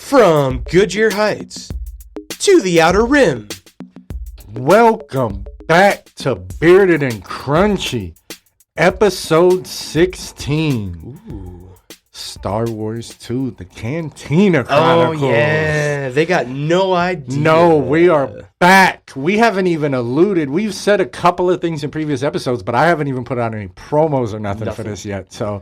From Goodyear Heights to the Outer Rim. Welcome back to Bearded and Crunchy, episode 16. Ooh. Star Wars 2, the Cantina Chronicles. Oh, yeah. They got no idea. No, we are back. We haven't even alluded. We've said a couple of things in previous episodes, but I haven't even put out any promos or nothing. For this yet. So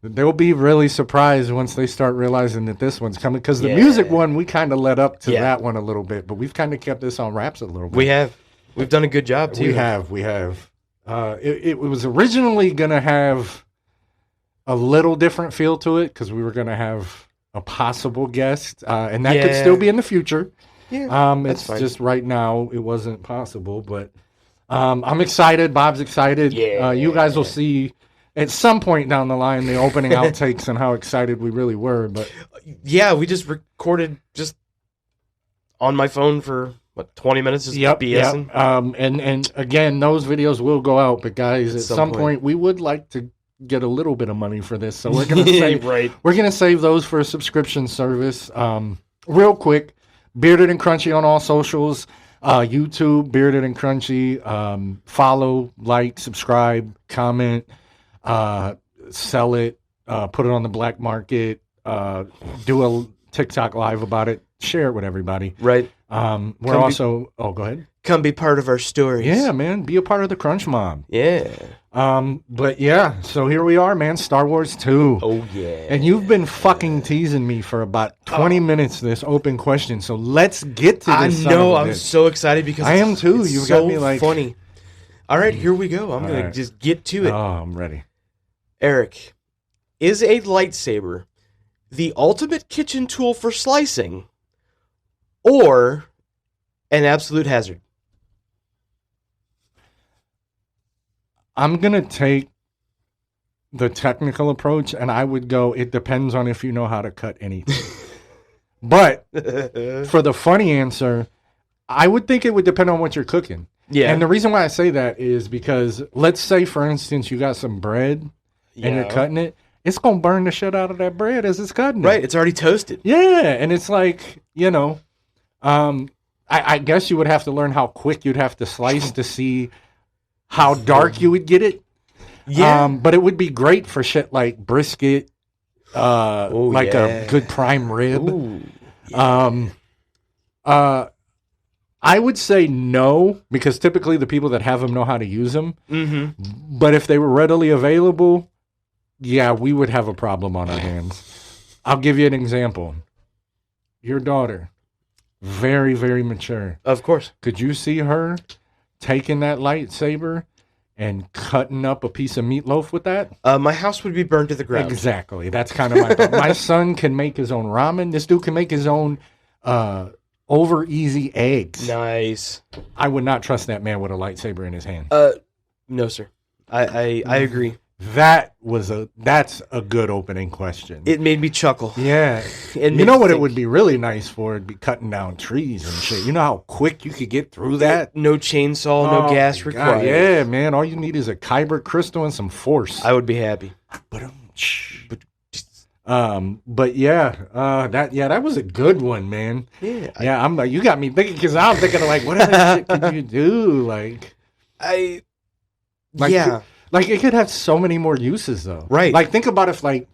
they'll be really surprised once they start realizing that this one's coming. Because the music one, we kind of led up to that one a little bit, but we've kind of kept this on wraps a little bit. We have. We've done a good job, too. We have. It was originally going to have a little different feel to it because we were going to have a possible guest, and that could still be in the future. Yeah, it's fine. Just right now it wasn't possible, but I'm excited. Bob's excited. Yeah, you guys will see at some point down the line the opening outtakes and how excited we really were. But yeah, we just recorded just on my phone for 20 minutes just BSing. And again, those videos will go out, but guys, at some point we would like to get a little bit of money for this, so we're gonna save we're gonna save those for a subscription service. Real quick, Bearded and Crunchy on all socials, YouTube Bearded and Crunchy. Follow, like, subscribe, comment, sell it, put it on the black market, do a TikTok live about it, share it with everybody. Right. We're also go ahead. Come be part of our stories. Yeah, man, be a part of the Crunch Mob. Yeah. But yeah, so here we are, man. Star Wars 2. Oh, yeah. And you've been fucking teasing me for about 20 minutes, this open question. So let's get to this. I know. I'm so excited because I am too. You've got me like funny. All right, here we go. I'm going to just get to it. Oh, I'm ready. Eric, is a lightsaber the ultimate kitchen tool for slicing or an absolute hazard? I'm going to take the technical approach, and I would go, it depends on if you know how to cut anything. But for the funny answer, I would think it would depend on what you're cooking. Yeah. And the reason why I say that is because, let's say, for instance, you got some bread and you're cutting it. It's going to burn the shit out of that bread as it's cutting it. Right. It's already toasted. Yeah. And it's like, I guess you would have to learn how quick you'd have to slice to see how dark you would get it. Yeah. But it would be great for shit like brisket, a good prime rib. Ooh, yeah. I would say no, because typically the people that have them know how to use them. Mm-hmm. But if they were readily available, yeah, we would have a problem on our hands. I'll give you an example. Your daughter, very, very mature. Of course. Could you see her taking that lightsaber and cutting up a piece of meatloaf with that? My house would be burned to the ground. Exactly. That's kind of my thought. My son can make his own ramen. This dude can make his own over easy eggs. Nice. I would not trust that man with a lightsaber in his hand. No, sir. I agree. That's a good opening question. It made me chuckle. Yeah. You know what it would be really nice for? It'd be cutting down trees and shit. You know how quick you could get through that? No chainsaw, no gas required. Yeah, man. All you need is a kyber crystal and some force. I would be happy. But that was a good one, man. Yeah. You got me thinking, because I'm thinking of like, what other shit could you do? Like, it could have so many more uses, though. Right. Like, think about if, like,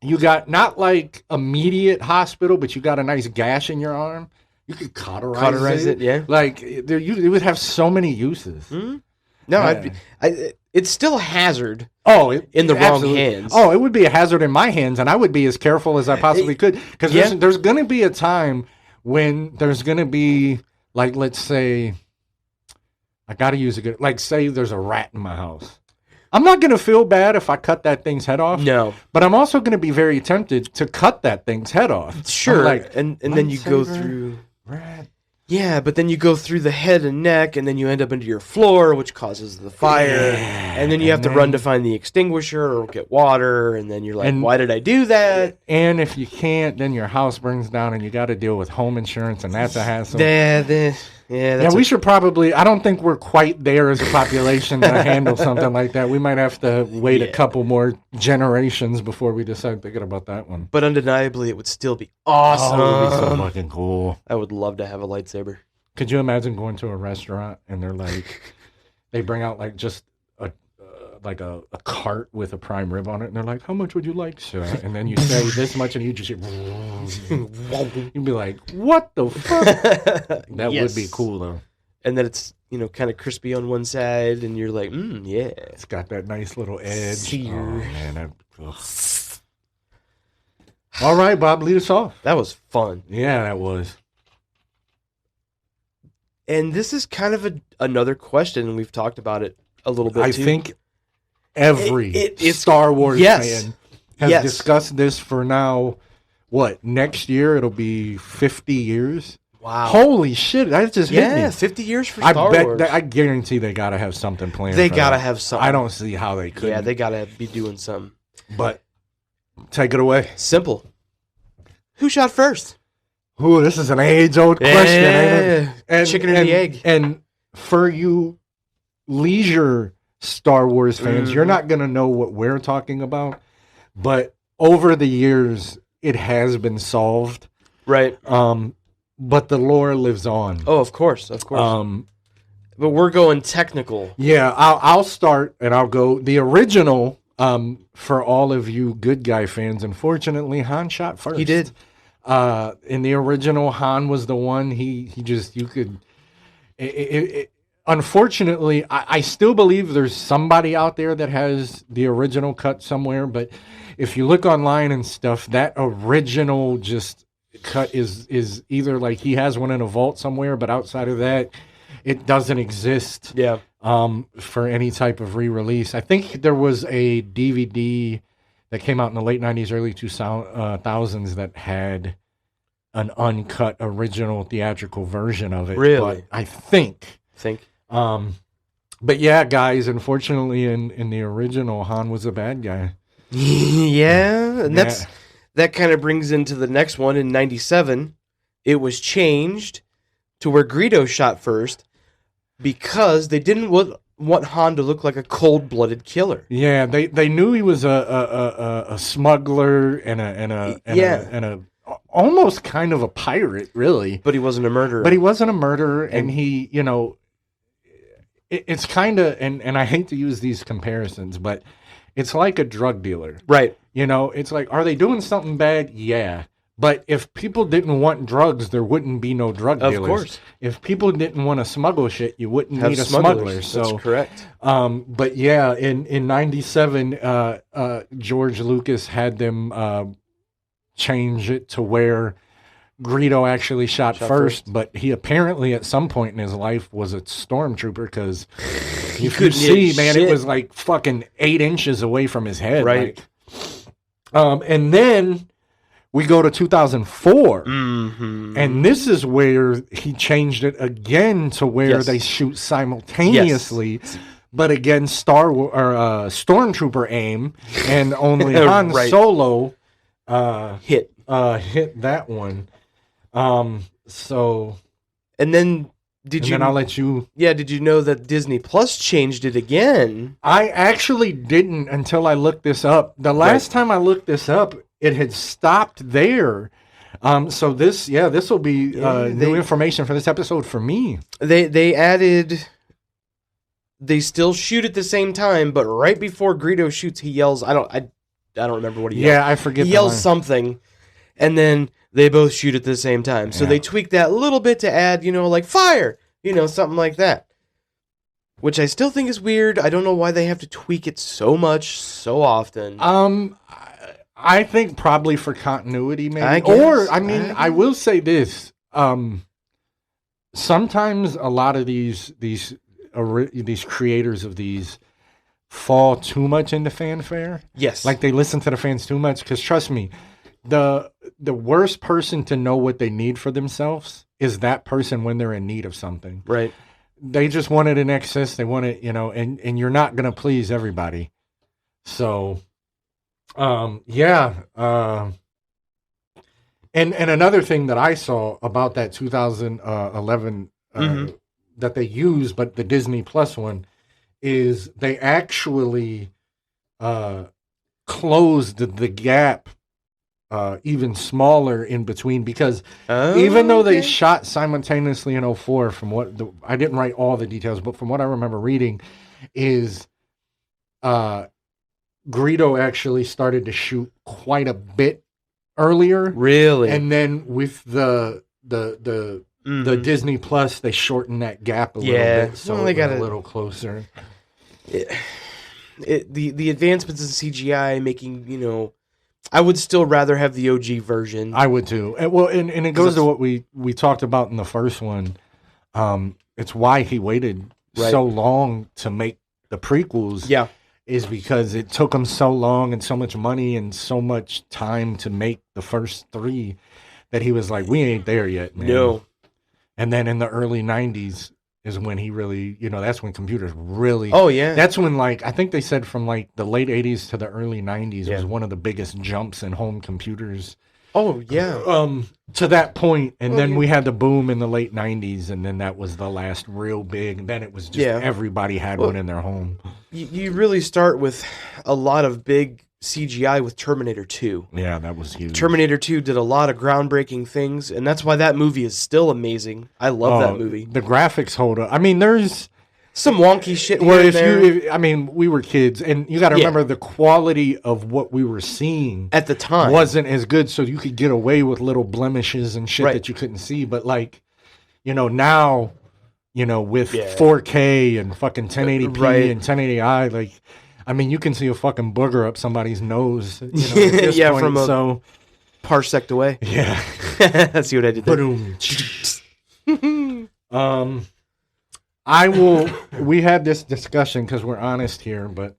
you got not, like, immediate hospital, but you got a nice gash in your arm. You could cauterize it. Yeah. Like, it would have so many uses. Mm-hmm. No, it's still a hazard in the wrong hands. Oh, it would be a hazard in my hands, and I would be as careful as I possibly could. Because there's going to be a time when there's going to be, like, let's say, I got to use a good, like, say there's a rat in my house. I'm not going to feel bad if I cut that thing's head off. No. But I'm also going to be very tempted to cut that thing's head off. Sure. Like, and then you go through... Rat. Yeah, but then you go through the head and neck, and then you end up into your floor, which causes the fire. Yeah. And then you have to run to find the extinguisher or get water, and then you're like, why did I do that? And if you can't, then your house burns down, and you got to deal with home insurance, and that's a hassle. Yeah, we should probably. I don't think we're quite there as a population to handle something like that. We might have to wait a couple more generations before we decide thinking about that one. But undeniably, it would still be awesome. Oh, it would be so fucking cool. I would love to have a lightsaber. Could you imagine going to a restaurant and they're like, they bring out like just a cart with a prime rib on it, and they're like, "How much would you like, sir?" And then you say this much, and you just you'd be like, "What the fuck?" That would be cool though. And then it's kind of crispy on one side, and you're like, yeah, it's got that nice little edge. Sear. Oh man, all right, Bob, lead us off. That was fun. Yeah, that was. And this is kind of another question, and we've talked about it a little bit. I think every Star Wars fan has discussed this for now. What, next year it'll be 50 years? Wow. Holy shit, that just hit me. 50 years for Star Wars. I guarantee they got to have something planned. They got to have something. I don't see how they could. Yeah, they got to be doing something. But take it away. Simple. Who shot first? Ooh, this is an age-old question, ain't it? Chicken or the egg. And for you leisure Star Wars fans, you're not going to know what we're talking about, but over the years, it has been solved. Right. But the lore lives on. Oh, of course. But we're going technical. Yeah, I'll start, and I'll go. The original, for all of you good guy fans, unfortunately, Han shot first. He did. In the original, Han was the one. Unfortunately, I still believe there's somebody out there that has the original cut somewhere, but if you look online and stuff, that original just cut is either like he has one in a vault somewhere, but outside of that, it doesn't exist. Yeah. For any type of re-release. I think there was a DVD that came out in the late 90s, early 2000s that had an uncut original theatrical version of it. Really? But I think. But yeah, guys, unfortunately in the original, Han was a bad guy. Yeah, and that kind of brings into the next one in 97. It was changed to where Greedo shot first because they didn't want Han to look like a cold-blooded killer. Yeah, they knew he was a smuggler and a almost kind of a pirate, really. But he wasn't a murderer. And he, it's kind of, and I hate to use these comparisons, but it's like a drug dealer. Right. It's like, are they doing something bad? Yeah. But if people didn't want drugs, there wouldn't be no drug dealers. Of course. If people didn't want to smuggle shit, you wouldn't need a smuggler. So, that's correct. But yeah, in 97, George Lucas had them change it to where Greedo actually shot first, but he apparently at some point in his life was a stormtrooper because you could see, man, it was like fucking 8 inches away from his head. Right. And then we go to 2004, and this is where he changed it again to where they shoot simultaneously. Yes. But again, Stormtrooper aim, and only Han Solo hit that one. So, and then then I'll let you. Yeah, did you know that Disney Plus changed it again? I actually didn't until I looked this up. The last time I looked this up, it had stopped there. So this will be new information for this episode for me. They added. They still shoot at the same time, but right before Greedo shoots, he yells. I don't remember what he yells. Yeah, I forget. He yells something, and then they both shoot at the same time. So they tweaked that a little bit to add, like fire, something like that. Which I still think is weird. I don't know why they have to tweak it so much, so often. I think probably for continuity, maybe. I guess. I will say this. Sometimes a lot of these creators of these fall too much into fanfare. Yes. Like they listen to the fans too much. Because trust me, the worst person to know what they need for themselves is that person when they're in need of something. Right. They just want it in excess. They want it, and you're not going to please everybody. So, And another thing that I saw about that 2011 that they use, but the Disney Plus one is they actually closed the gap even smaller in between, because even though they shot simultaneously in 04, from what I didn't write all the details, but from what I remember reading is Greedo actually started to shoot quite a bit earlier. Really? And then with the Disney Plus, they shortened that gap a little bit, so they got a little closer. The advancements in CGI making, I would still rather have the OG version. I would too. And it goes to what we talked about in the first one. It's why he waited so long to make the prequels. Yeah. Is because it took him so long and so much money and so much time to make the first three that he was like, we ain't there yet, man. No. And then in the early 90s is when he really, that's when computers really... Oh, yeah. That's when, I think they said from, the late 80s to the early 90s was one of the biggest jumps in home computers. Oh, yeah. To that point, and then we had the boom in the late 90s, and then that was the last real big, and then it was just everybody had one in their home. You really start with a lot of big CGI with Terminator 2. Yeah, that was huge. Terminator 2 did a lot of groundbreaking things, and that's why that movie is still amazing. I love that movie. The graphics hold up. I mean, there's... some wonky shit here we were kids, and you got to remember the quality of what we were seeing at the time wasn't as good, so you could get away with little blemishes and shit that you couldn't see. But now, with 4K and fucking 1080p and 1080i, you can see a fucking booger up somebody's nose. At this point, from a parsec away. Yeah, see what I did there. We had this discussion because we're honest here, but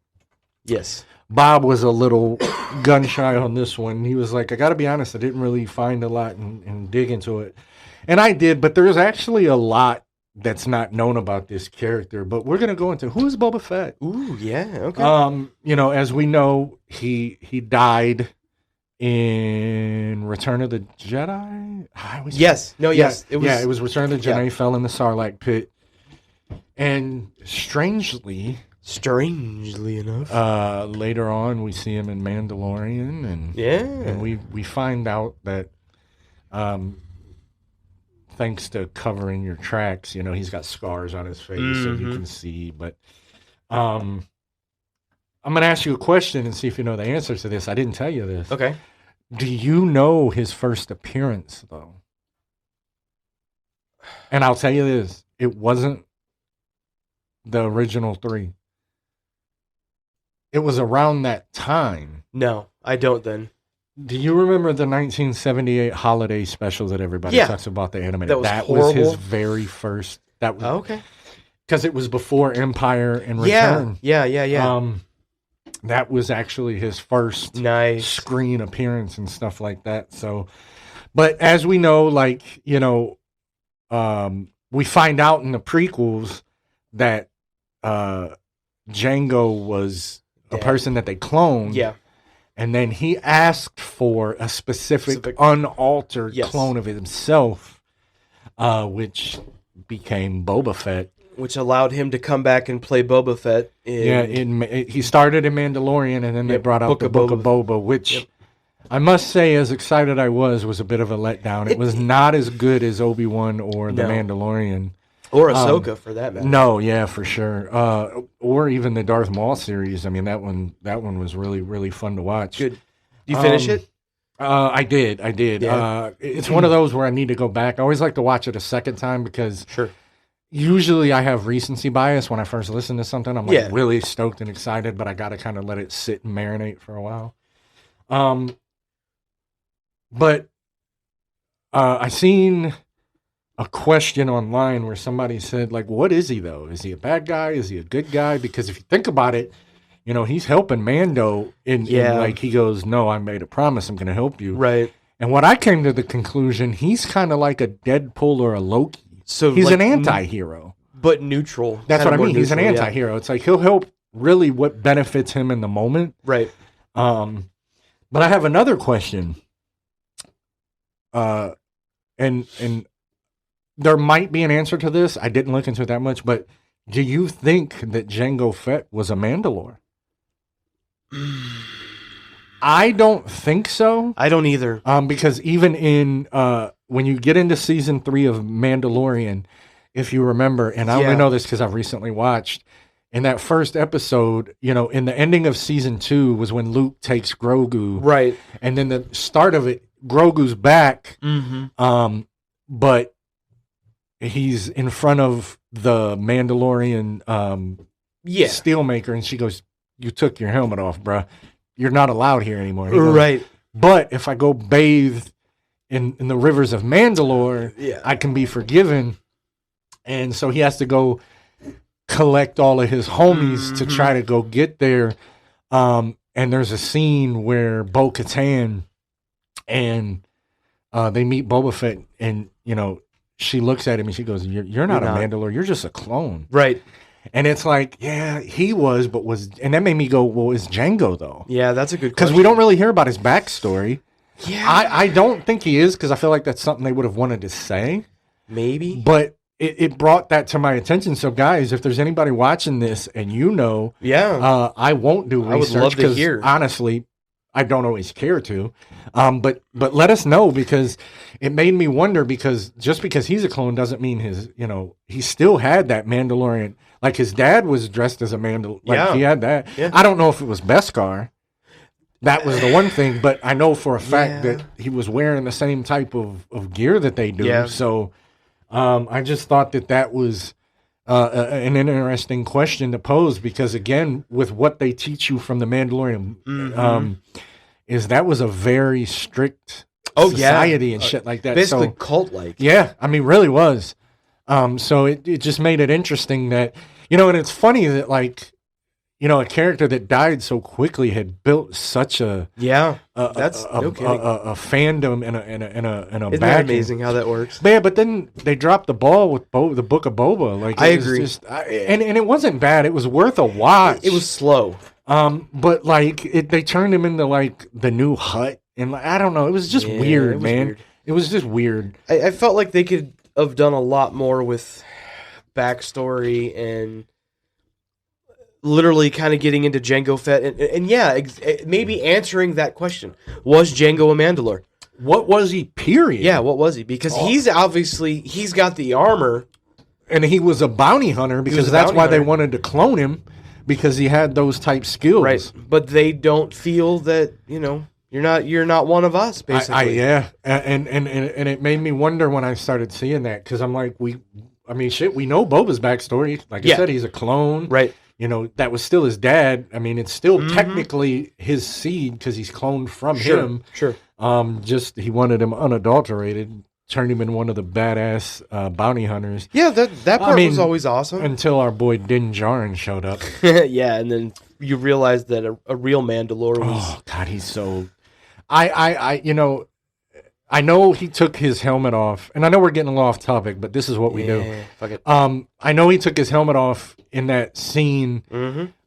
yes, Bob was a little gun shy on this one. He was like, I got to be honest, I didn't really find a lot and dig into it. And I did, but there's actually a lot that's not known about this character. But we're going to go into who's Boba Fett. Ooh, yeah, okay. As we know, he died in Return of the Jedi. Yes. It was Return of the Jedi. He fell in the Sarlacc pit. And strangely enough, later on we see him in Mandalorian, and we find out that, thanks to covering your tracks, he's got scars on his face, so you can see. But I'm gonna ask you a question and see if you know the answer to this. I didn't tell you this. Okay. Do you know his first appearance though? And I'll tell you this: it wasn't the original 3. It was around that time. No, I don't then. Do you remember the 1978 holiday special that everybody talks about, the animated? That was his very first. That was okay. Because it was before Empire and Return. Yeah. That was actually his first screen appearance and stuff like that. So, but as we know, we find out in the prequels that Django was a person that they cloned. Yeah. And then he asked for a specific unaltered clone of himself, which became Boba Fett. Which allowed him to come back and play Boba Fett. He started in Mandalorian, and then they brought out the Book of Boba, which I must say, as excited I was a bit of a letdown. It was not as good as Obi-Wan or The Mandalorian. Or Ahsoka, for that matter. No, yeah, for sure. Or even the Darth Maul series. I mean, that one was really, really fun to watch. Good. Did you finish it? I did. Yeah. It's one of those where I need to go back. I always like to watch it a second time because usually I have recency bias when I first listen to something. I'm really stoked and excited, but I got to kind of let it sit and marinate for a while. But I seen a question online where somebody said, what is he though? Is he a bad guy? Is he a good guy? Because if you think about it, he's helping Mando in he goes, no, I made a promise. I'm going to help you. Right. And what I came to the conclusion, he's kind of like a Deadpool or a Loki. So he's an anti-hero. But neutral. That's what I mean. He's an anti-hero. It's like he'll help really what benefits him in the moment. Right. But I have another question. And there might be an answer to this. I didn't look into it that much, but do you think that Jango Fett was a Mandalore? I don't think so. I don't either. Because even in when you get into season 3 of Mandalorian, if you remember, and I only know this because I've recently watched, in that first episode, you know, in the ending of season 2 was when Luke takes Grogu, right? And then the start of it, Grogu's back, but he's in front of the Mandalorian steelmaker, and she goes, "You took your helmet off, bruh. You're not allowed here anymore." Goes, right. But if I go bathe in the rivers of Mandalore, I can be forgiven. And so he has to go collect all of his homies to try to go get there. And there's a scene where Bo-Katan and they meet Boba Fett, and, you know, she looks at him and she goes, you're not a Mandalore. You're just a clone. Right. And it's like, yeah, he was, and that made me go, well, is Jango though? Yeah, that's a good question. Because we don't really hear about his backstory. Yeah. I don't think he is, because I feel like that's something they would have wanted to say. Maybe. But it brought that to my attention. So, guys, if there's anybody watching this and you know, I won't do research because, honestly, I don't always care to. But let us know, because it made me wonder, because just because he's a clone doesn't mean he still had that Mandalorian. Like, his dad was dressed as a Mandalorian. Like, he had that. Yeah. I don't know if it was Beskar. That was the one thing, but I know for a fact that he was wearing the same type of gear that they do. Yeah. So I just thought that was an interesting question to pose, because, again, with what they teach you from the Mandalorian, is that was a very strict society and shit like that. Basically cult-like. Yeah, I mean, really was. So it just made it interesting that, you know, and it's funny that, like, you know, a character that died so quickly had built such a fandom and a Isn't that amazing how that works? But yeah, but then they dropped the ball with the Book of Boba. Like, I agree, and it wasn't bad. It was worth a watch. It was slow, but like they turned him into like the new Hutt, and like, I don't know. It was just weird, man. Weird. It was just weird. I felt like they could have done a lot more with backstory and literally kind of getting into Jango Fett, and maybe answering that question. Was Jango a Mandalore? What was he, period? Yeah, what was he? Because he's got the armor. And he was a bounty hunter, because that's why they wanted to clone him, because he had those type skills. Right, but they don't feel that, you know, you're not one of us, basically. And it made me wonder when I started seeing that, because I'm like, we know Boba's backstory. Like I said, he's a clone. Right. You know, that was still his dad. I mean, it's still technically his seed, because he's cloned from him. Sure. Just he wanted him unadulterated, turned him into one of the badass bounty hunters. Yeah, that part was always awesome. Until our boy Din Djarin showed up. Yeah, and then you realized that a real Mandalore was... Oh, God, he's so... I know he took his helmet off, and I know we're getting a little off topic, but this is what we do. Fuck it. I know he took his helmet off in that scene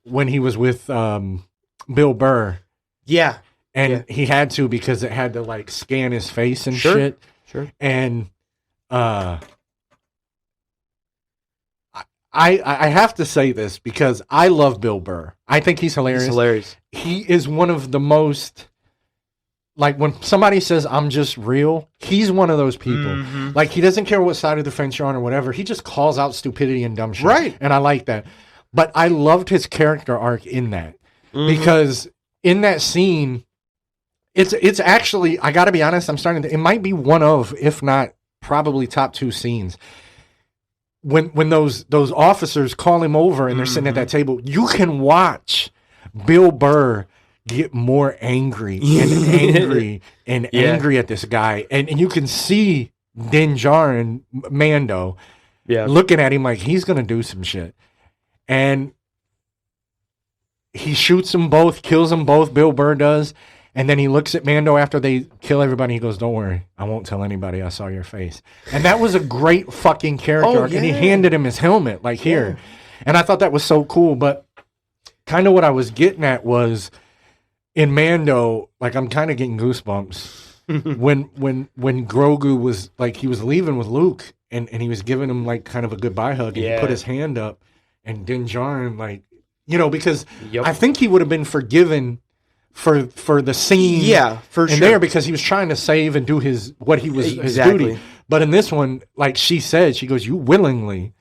when he was with Bill Burr. Yeah. And he had to, because it had to, like, scan his face and shit. Sure. And I have to say this, because I love Bill Burr. I think he's hilarious. He's hilarious. He is one of the most... Like, when somebody says, I'm just real, he's one of those people. Like, he doesn't care what side of the fence you're on or whatever. He just calls out stupidity and dumb shit. Right. And I like that. But I loved his character arc in that. Because in that scene, it's actually, I got to be honest, it might be one of, if not probably top 2 scenes. When those officers call him over and they're sitting at that table, you can watch Bill Burr get more angry and angry at this guy, and you can see Din Djarin, Mando, looking at him like he's gonna do some shit, and he shoots them both, kills them both. Bill Burr does, and then he looks at Mando after they kill everybody. He goes, "Don't worry, I won't tell anybody I saw your face." And that was a great fucking character arc. And he handed him his helmet, like, here, and I thought that was so cool. But kind of what I was getting at was, in Mando, like, I'm kind of getting goosebumps when Grogu was, like, he was leaving with Luke, and he was giving him like kind of a goodbye hug, and he put his hand up, and Din Djarin, like, you know, because I think he would have been forgiven for the scene, for sure, there, because he was trying to save and do his duty. But in this one, like she said, she goes, "You willingly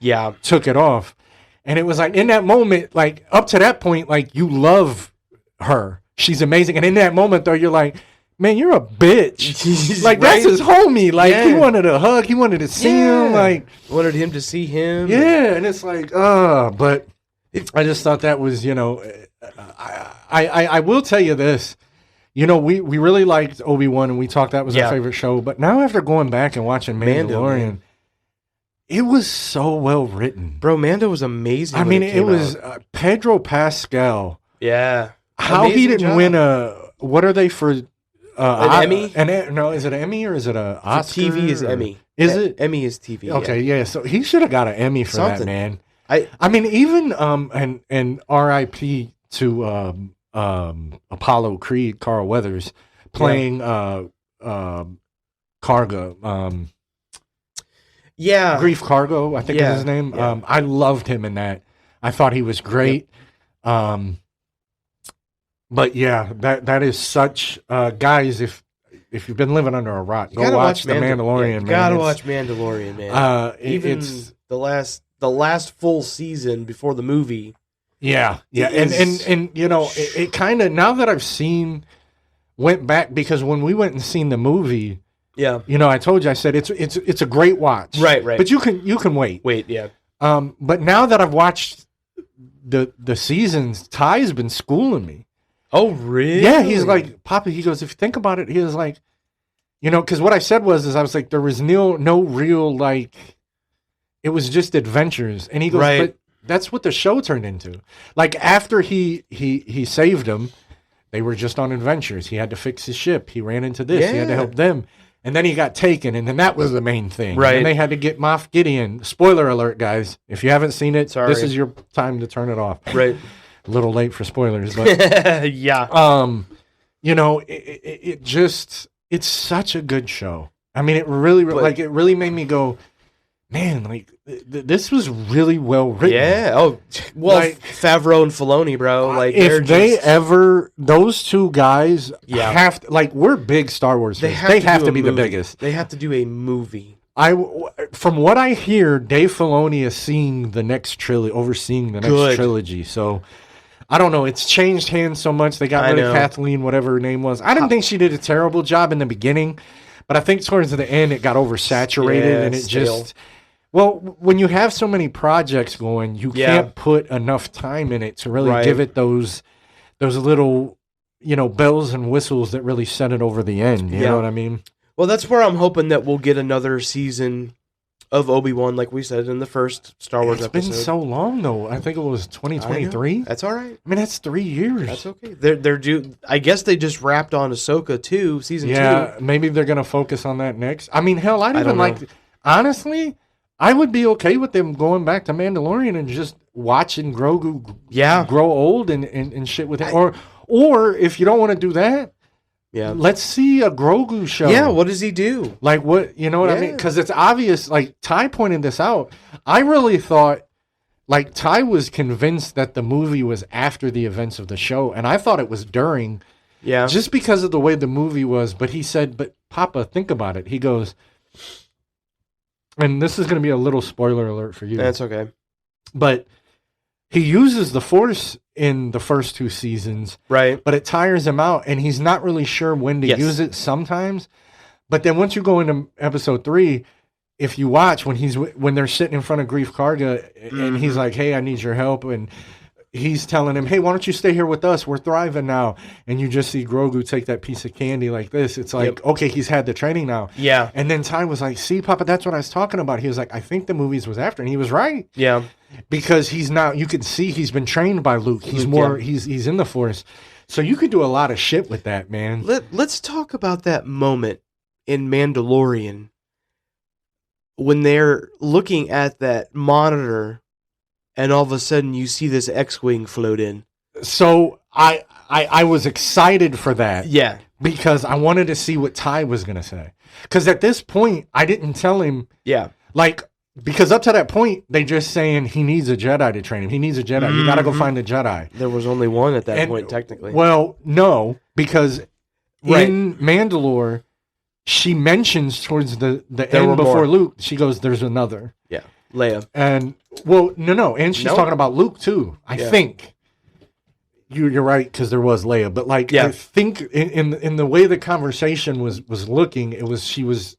took it off," and it was like in that moment, like up to that point, like you love her, she's amazing, and in that moment though, you're like, man, you're a bitch. Like, that's his homie. Like, he wanted a hug. He wanted to see him. Like, wanted him to see him. Yeah, and it's like, but I just thought that was, you know, I will tell you this. You know, we really liked Obi-Wan, and we talked that was our favorite show. But now after going back and watching Mandalorian, it was so well written. Bro, Mando was amazing. I mean, it was Pedro Pascal. Yeah. How amazing he didn't win a, what are they for? An Emmy? No, is it an Emmy or is it an Oscar? TV is Emmy. Is it? Emmy is TV. Okay, yeah. So he should have got an Emmy for that, man. I mean, even and R.I.P. to Apollo Creed, Carl Weathers playing Karga. Grief Kargo, I think is his name. Yeah. I loved him in that. I thought he was great. Yep. But yeah, that is such guys. If you've been living under a rock, go watch The Mandalorian. Man. You gotta watch Mandalorian, man. Even it's the last full season before the movie. Yeah, and you know, it kind of, now that I've went back, because when we went and seen the movie, you know, I told you, I said it's a great watch, right, but you can wait, but now that I've watched the seasons, Ty's been schooling me. Oh, really? Yeah, he's like, Papa, he goes, if you think about it, he was like, you know, because what I said was, I was like, there was no real, like, it was just adventures. And he goes, but that's what the show turned into. Like, after he saved them, they were just on adventures. He had to fix his ship. He ran into this. He had to help them. And then he got taken, and then that was the main thing. Right. And they had to get Moff Gideon. Spoiler alert, guys. If you haven't seen it, this is your time to turn it off. Right. A little late for spoilers, but you know, it just, it's such a good show. I mean, it really like, it really made me go, man, like this was really well written. Yeah. Oh, well, like, Favreau and Filoni, bro. Like, if those two guys have to, like, we're big Star Wars fans. They have to be the biggest. They have to do a movie. From what I hear, Dave Filoni is overseeing the next trilogy. So I don't know. It's changed hands so much. They got rid of Kathleen, whatever her name was. I didn't think she did a terrible job in the beginning, but I think towards the end it got oversaturated, and it just, well, when you have so many projects going, you can't put enough time in it to really give it those little, you know, bells and whistles that really set it over the end. You know what I mean? Well, that's where I'm hoping that we'll get another season of Obi-Wan, like we said in the first Star Wars episode. It's been so long, though. I think it was 2023. That's all right. I mean, that's 3 years. That's okay. They're due. I guess they just wrapped on Ahsoka too, season 2. Yeah, maybe they're gonna focus on that next. I mean, hell, I'd even like. Honestly, I would be okay with them going back to Mandalorian and just watching Grogu, grow old and shit with it. Or if you don't want to do that. Yeah, let's see a Grogu show. Yeah, what does he do? Like, what, you know what I mean? Because it's obvious, like, Ty pointed this out. I really thought, like, Ty was convinced that the movie was after the events of the show, and I thought it was during. Yeah. Just because of the way the movie was. But he said, but Papa, think about it. He goes, and this is going to be a little spoiler alert for you. That's okay. But he uses the Force in the first 2 seasons, right? But it tires him out, and he's not really sure when to use it sometimes. But then once you go into episode 3, if you watch when they're sitting in front of Grief Karga, and he's like, "Hey, I need your help," and he's telling him, "Hey, why don't you stay here with us? We're thriving now." And you just see Grogu take that piece of candy like this. It's like, okay, he's had the training now. Yeah. And then Ty was like, "See, Papa, that's what I was talking about." He was like, "I think the movies was after," and he was right. Yeah. Because he's now, you can see he's been trained by Luke. He's more, he's in the Force. So you could do a lot of shit with that, man. Let's talk about that moment in Mandalorian when they're looking at that monitor and all of a sudden you see this X-Wing float in. So I was excited for that. Yeah. Because I wanted to see what Ty was going to say. Because at this point, I didn't tell him. Yeah. Like, because up to that point, they just saying he needs a Jedi to train him. He needs a Jedi. You got to go find a Jedi. There was only one at that point, technically. Well, no, because in Mandalore, she mentions towards the end before Luke, she goes, "There's another." Yeah, Leia. And no, and she's talking about Luke too. I think you're right, because there was Leia, but like I think in the way the conversation was looking, she was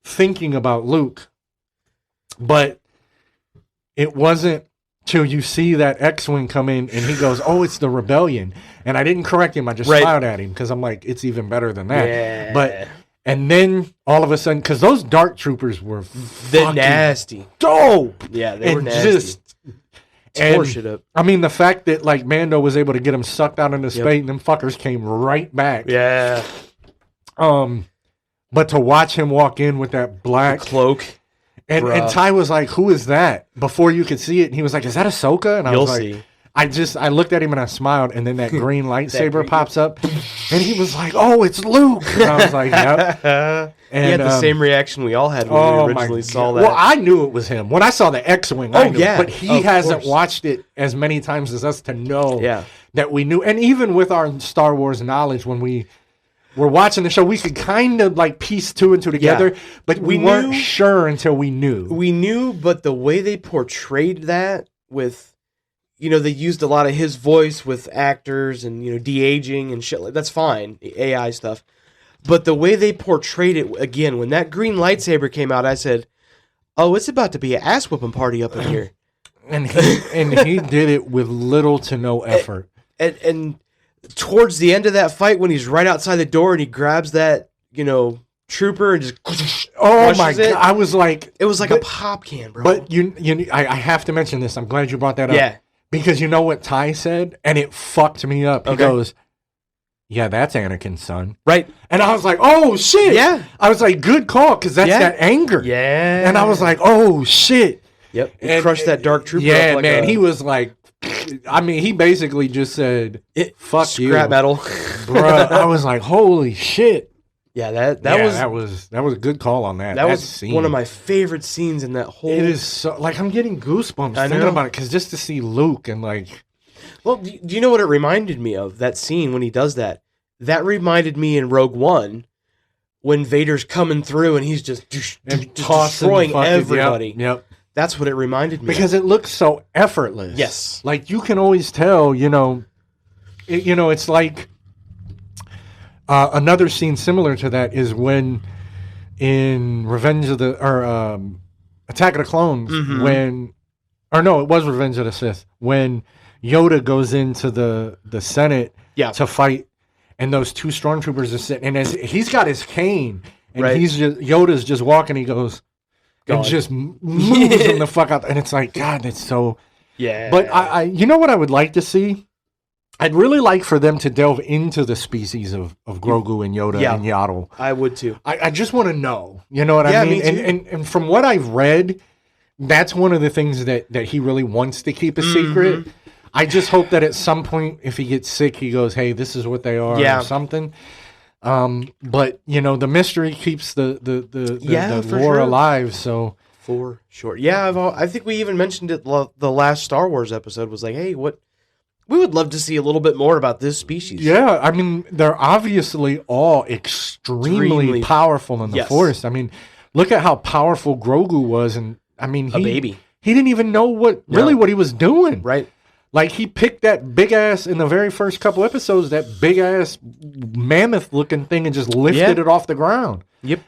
thinking about Luke. But it wasn't till you see that X-Wing come in and he goes, "Oh, it's the rebellion." And I didn't correct him. I just smiled at him because I'm like, it's even better than that. Yeah. And then all of a sudden, because those dark troopers were fucking nasty. Dope. Yeah, they were nasty. Tore shit up. I mean, the fact that like Mando was able to get them sucked out into space and them fuckers came right back. Yeah. But to watch him walk in with that black cloak. And Ty was like, "Who is that?" Before you could see it, and he was like, "Is that Ahsoka?" And I was like, I looked at him and I smiled, and then that green lightsaber pops up, and he was like, "Oh, it's Luke!" And I was like, "Yep." And he had the same reaction we all had when we originally saw that. Well, I knew it was him when I saw the X-Wing. I knew it, but he hasn't watched it as many times as us to know that we knew. And even with our Star Wars knowledge, when we were watching the show, we could kind of like piece two and two together, but we weren't sure until we knew. We knew, but the way they portrayed that with, they used a lot of his voice with actors and, de-aging and shit. That's fine, AI stuff. But the way they portrayed it, again, when that green lightsaber came out, I said, "Oh, it's about to be an ass-whooping party up in here." And he did it with little to no effort. And towards the end of that fight, when he's right outside the door and he grabs that, trooper and just my God. I was like, it was like a pop can, bro. But I have to mention this. I'm glad you brought that up. Yeah. Because you know what Ty said? And it fucked me up. He goes, "Yeah, that's Anakin's son." Right. And I was like, "Oh, shit." Yeah. I was like, good call, because that's that anger. Yeah. And I was like, "Oh, shit." Yep. He crushed that dark trooper up like man. He was like, I mean, he basically just said, "Fuck you, scrap metal." Bruh. I was like, holy shit. Yeah, that was a good call on that. That was scene. One of my favorite scenes in that whole. It is so like I'm getting goosebumps thinking about it, because just to see Luke and like. Well, do you know what it reminded me of? That scene when he does that. That reminded me in Rogue One when Vader's coming through and he's just destroying everybody. Yep. That's what it reminded me because of. It looks so effortless. Yes. Like you can always tell, it's like another scene similar to that is when in Attack of the Clones, it was Revenge of the Sith, when Yoda goes into the Senate to fight, and those two stormtroopers are sitting, and as he's got his cane, and Yoda's just walking, he goes, and just moves him the fuck out. And it's like, God, that's so... Yeah. But I you know what I would like to see? I'd really like for them to delve into the species of Grogu and Yoda and Yaddle. I would too. I just want to know. You know what I mean? And from what I've read, that's one of the things that he really wants to keep a secret. I just hope that at some point, if he gets sick, he goes, "Hey, this is what they are," or something. But the mystery keeps the lore alive. So for sure, I think we even mentioned it. The last Star Wars episode was like, "Hey, what? We would love to see a little bit more about this species." Yeah, I mean, they're obviously all extremely powerful in the Force. I mean, look at how powerful Grogu was, and I mean, a baby. He didn't even know what he was doing. Right. Like, he picked that big-ass, in the very first couple episodes, that big-ass mammoth-looking thing and just lifted it off the ground. Yep.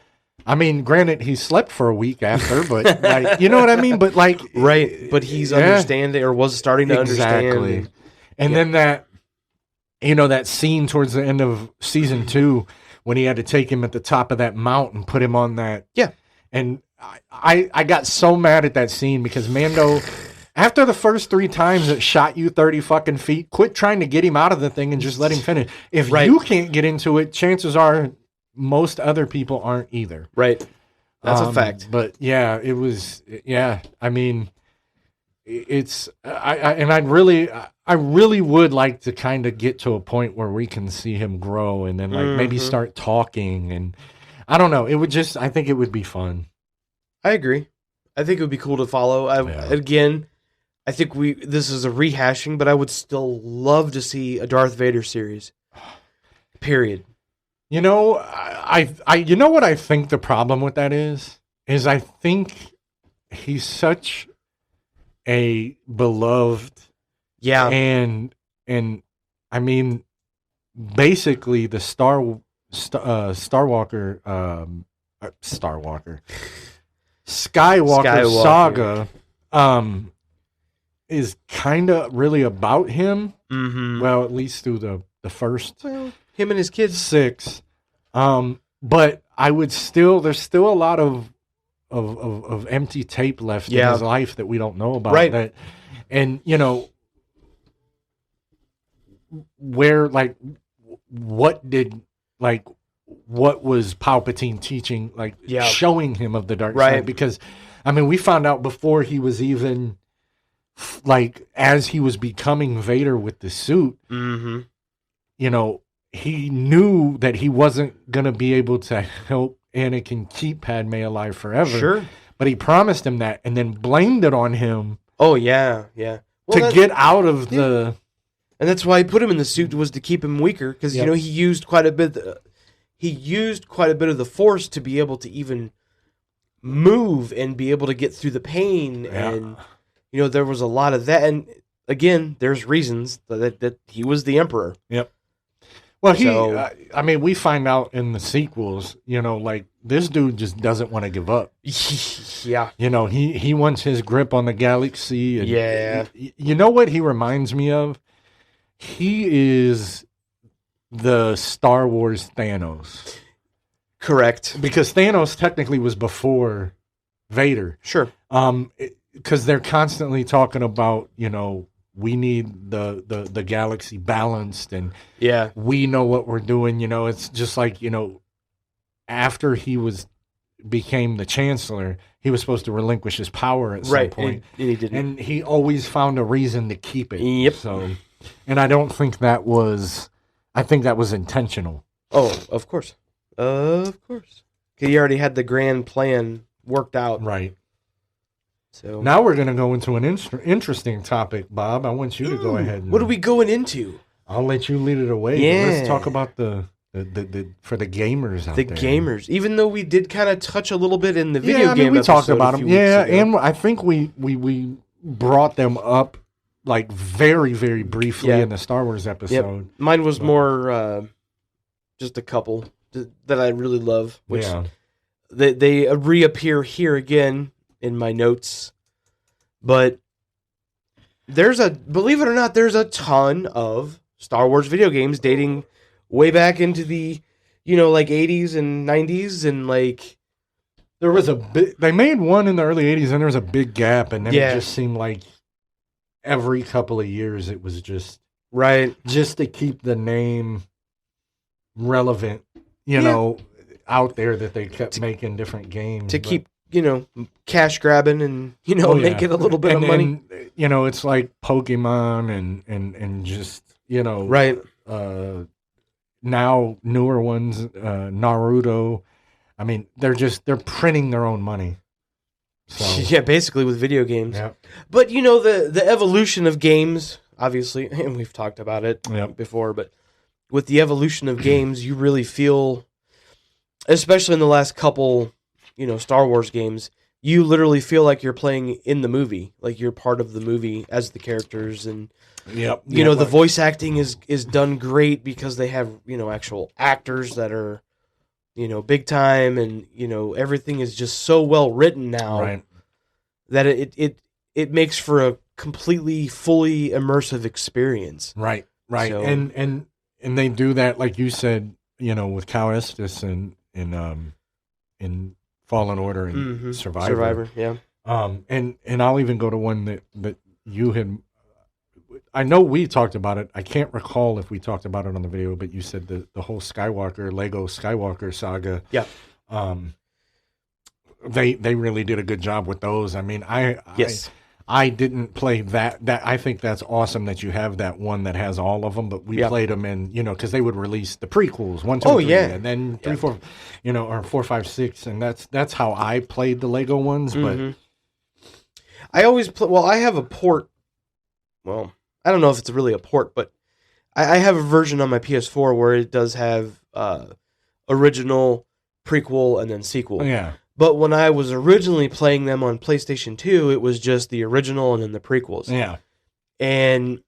I mean, granted, he slept for a week after, but, like, you know what I mean? But, like... Right, but he's understanding, or was starting to understand. And then that scene towards the end of season 2, when he had to take him at the top of that mountain, put him on that... Yeah. And I got so mad at that scene, because Mando... After the first 3 times it shot you 30 fucking feet, quit trying to get him out of the thing and just let him finish. If you can't get into it, chances are most other people aren't either. Right. That's a fact. But yeah, it was, I mean, it's, I really would like to kind of get to a point where we can see him grow and then like maybe start talking, and I don't know. It would just, I think it would be fun. I agree. I think it would be cool to follow. Again, I think this is a rehashing, but I would still love to see a Darth Vader series. Period. You know, you know what I think the problem with that is I think he's such a beloved, and I mean, basically the Skywalker saga is kind of really about him. Mm-hmm. Well, at least through the first him and his kids 6. But I would still, there's still a lot of empty tape left in his life that we don't know about. Right. That, and you know, where what was Palpatine teaching, showing him of the dark side? Because I mean, we found out before he was even as he was becoming Vader with the suit, mm-hmm. you know, he knew that he wasn't going to be able to help Anakin keep Padme alive forever. Sure. But he promised him that and then blamed it on him. Oh, yeah, yeah. Well, to get out of the... And that's why he put him in the suit, was to keep him weaker, because, you know, he used quite a bit of the Force to be able to even move and be able to get through the pain. Yeah. And, you know, there was a lot of that. And, again, there's reasons that he was the Emperor. Yep. Well, I mean, we find out in the sequels, you know, this dude just doesn't want to give up. Yeah. You know, he wants his grip on the galaxy. And yeah. You know what he reminds me of? He is the Star Wars Thanos. Correct. Because Thanos technically was before Vader. Sure. Because they're constantly talking about, you know, we need the galaxy balanced, and we know what we're doing. You know, it's just like, you know, after he became the Chancellor, he was supposed to relinquish his power at some point. And he didn't. And he always found a reason to keep it. Yep. So, and I don't think I think that was intentional. Oh, of course. Of course. He already had the grand plan worked out. Right. So now we're going to go into an interesting topic, Bob. I want you to go ahead. What are we going into? I'll let you lead it away. Yeah. Let's talk about the for the gamers out there. The gamers. Even though we did kind of touch a little bit in the video game we talked about them. Yeah, ago. And I think we brought them up very, very briefly in the Star Wars episode. Yep. Mine was more just a couple that I really love, which they reappear here again in my notes. But believe it or not, there's a ton of Star Wars video games dating way back into the, 80s and 90s, and there was they made one in the early 80s, and there was a big gap, and then it just seemed like every couple of years it was just just to keep the name relevant, out there, that they kept making different games to keep cash grabbing and making a little bit of money. It's like Pokemon and just now newer ones, Naruto. I mean, they're printing their own money. So. Yeah, basically with video games. Yep. But the evolution of games, obviously, and we've talked about it before, but with the evolution of games, you really feel, especially in the last couple, Star Wars games, you literally feel like you're playing in the movie, like you're part of the movie as the characters, and the voice acting is done great because they have actual actors that are big time, and everything is just so well written now that it makes for a completely fully immersive experience. Right. So, and they do that, like you said, with Cal Estes in Fallen Order and Survivor. And I'll even go to one that you had. I know we talked about it. I can't recall if we talked about it on the video, but you said the whole Lego Skywalker saga. Yeah. They really did a good job with those. I mean, I didn't play that. I think that's awesome that you have that one that has all of them. But we played them in, because they would release the prequels 1, 2, 3, and then 3, 4, or 4, 5, 6, and that's how I played the Lego ones. But I always play. Well, I have a port. Well, I don't know if it's really a port, but I have a version on my PS4 where it does have original, prequel, and then sequel. Yeah. But when I was originally playing them on PlayStation 2, it was just the original and then the prequels. Yeah. And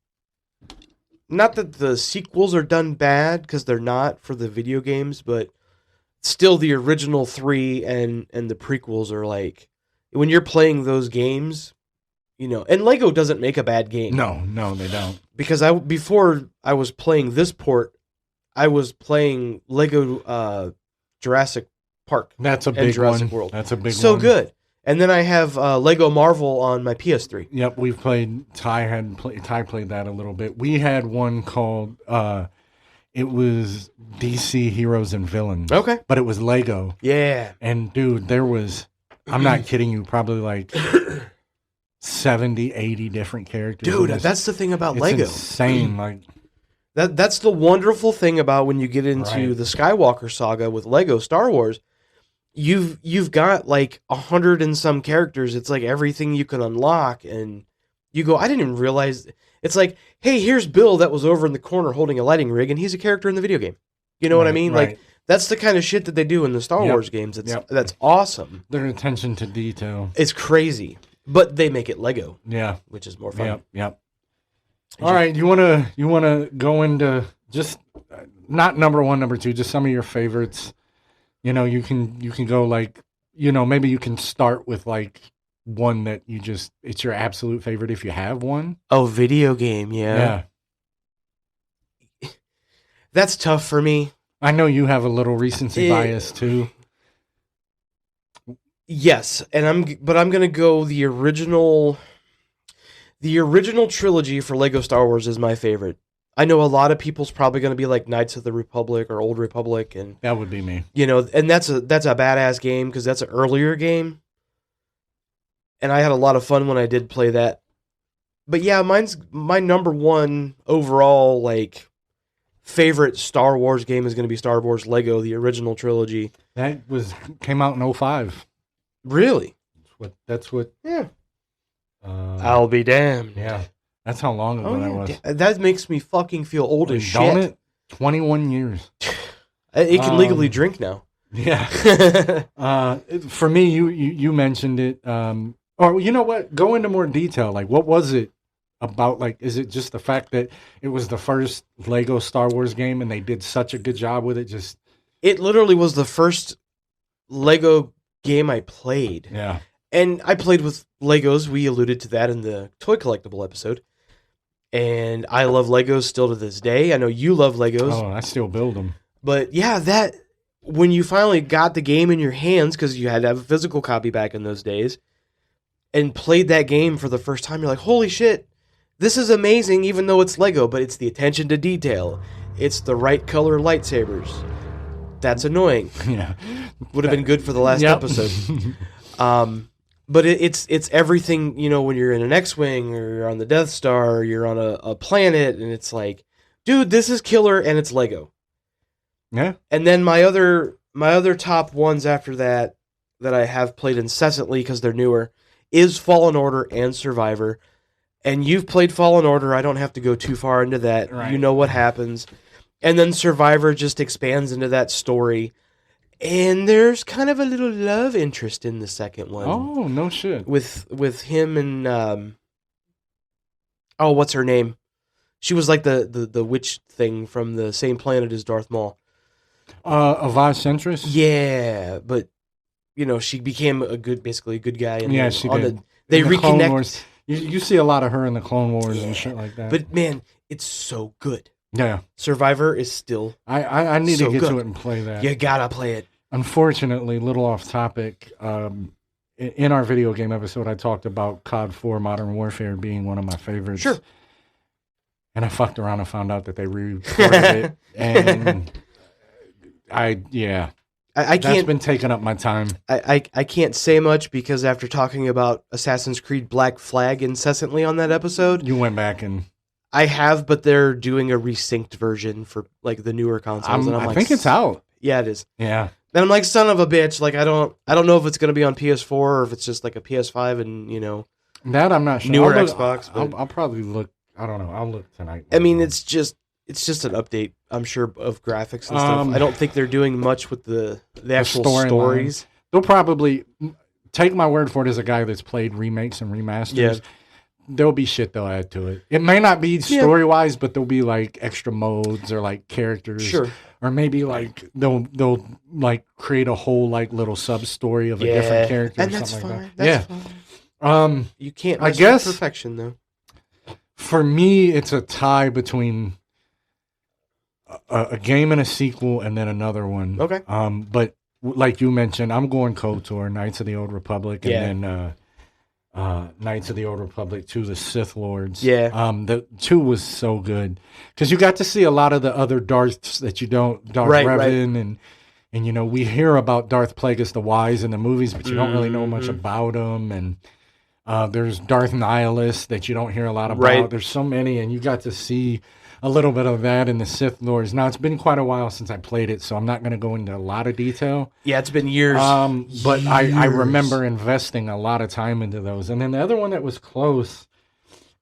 not that the sequels are done bad, because they're not for the video games, but still the original 3 and the prequels are like, when you're playing those games, and Lego doesn't make a bad game. No, they don't. Because before I was playing this port, I was playing Lego Jurassic Park. That's a big Jurassic one. World. That's a big one. So good. And then I have Lego Marvel on my PS3. Yep, we've played. Ty played that a little bit. We had one called. It was DC Heroes and Villains. Okay. But it was Lego. Yeah. And dude, there was. I'm not kidding you. Probably like 70, 80 different characters. Dude, that's the thing about Lego. Insane. Like that's the wonderful thing about when you get into the Skywalker saga with Lego Star Wars. You've got like 100 and some characters. It's like everything you can unlock, and you go, I didn't even realize. It's like, hey, here's Bill that was over in the corner holding a lighting rig, and he's a character in the video game. You know what I mean? Right. Like, that's the kind of shit that they do in the Star Wars games. That's awesome. Their attention to detail. It's crazy, but they make it Lego. Yeah, which is more fun. Yep. All right, you wanna go into just not number 1, number 2, just some of your favorites. You can go like, maybe you can start with like one that it's your absolute favorite if you have one. Oh, video game, yeah. That's tough for me. I know you have a little recency bias too. Yes, and I'm gonna go the original trilogy for Lego Star Wars is my favorite. I know a lot of people's probably going to be like Knights of the Republic or Old Republic, and that would be me. And that's a badass game because that's an earlier game, and I had a lot of fun when I did play that. But yeah, mine's my number 1 overall like favorite Star Wars game is going to be Star Wars Lego, the original trilogy. That came out in 2005. Really? That's what. Yeah. I'll be damned. Yeah. That's how long ago that was. That makes me fucking feel old as shit. Don't it? 21 years. It can legally drink now. Yeah. For me, you mentioned it. Or you know what? Go into more detail. Like, what was it about? Like, is it just the fact that it was the first Lego Star Wars game and they did such a good job with it? It literally was the first Lego game I played. Yeah. And I played with Legos. We alluded to that in the toy collectible episode. And I love Legos still to this day. I know you love Legos. Oh, I still build them. But yeah, that when you finally got the game in your hands, because you had to have a physical copy back in those days, and played that game for the first time, you're like, holy shit, this is amazing, even though it's Lego, but it's the attention to detail. It's the right color lightsabers. That's annoying. Yeah. Would have been good for the last episode. But it's everything, when you're in an X-Wing or you're on the Death Star or you're on a planet, and it's like, dude, this is killer, and it's Lego. Yeah. And then my other top ones after that I have played incessantly because they're newer is Fallen Order and Survivor. And you've played Fallen Order. I don't have to go too far into that. Right. You know what happens. And then Survivor just expands into that story. And there's kind of a little love interest in the second one. Oh, no shit. With him and what's her name? She was like the witch thing from the same planet as Darth Maul. Avad Centris? Yeah, but she became basically a good guy. And she did. They in reconnect. The Wars, you see a lot of her in the Clone Wars and shit like that. But man, it's so good. Yeah. Survivor is still I need to get good. to it and play that. You gotta play it. Unfortunately, little off topic, in our video game episode, I talked about COD 4 Modern Warfare being one of my favorites. Sure. And I fucked around and found out that they re-recorded it. And I I can't. That's been taking up my time. I can't say much because after talking about Assassin's Creed Black Flag incessantly on that episode, you went back and I have, but they're doing a resynced version for like the newer consoles. And I think it's out. Yeah, it is. Yeah. And I'm like, son of a bitch. Like I don't know if it's gonna be on PS4 or if it's just like a PS5 and that I'm not sure. Newer Xbox. I'll probably look. I don't know. I'll look tonight. I mean, it's just an update, I'm sure, of graphics and stuff. I don't think they're doing much with the actual stories. They'll probably, take my word for it as a guy that's played remakes and remasters. Yeah. There'll be shit they'll add to it. It may not be story-wise, but there'll be like extra modes or like characters. Sure. Or maybe like they'll like create a whole like little sub-story of a different character and or that's something fine. like that. That's fine. You can't I guess perfection though. For me, it's a tie between a game and a sequel, and then another one. Okay. But like you mentioned, I'm going KOTOR, Knights of the Old Republic, and then Knights of the Old Republic 2, the Sith Lords. Yeah. The 2 was so good because you got to see a lot of the other Darths that you don't, Revan, and we hear about Darth Plagueis the Wise in the movies, but you don't really know much about him, and there's Darth Nihilus that you don't hear a lot about. Right. There's so many, and you got to see a little bit of that in the Sith Lords. Now, it's been quite a while since I played it, so I'm not going to go into a lot of detail. Yeah, it's been years. But I remember investing a lot of time into those. And then the other one that was close,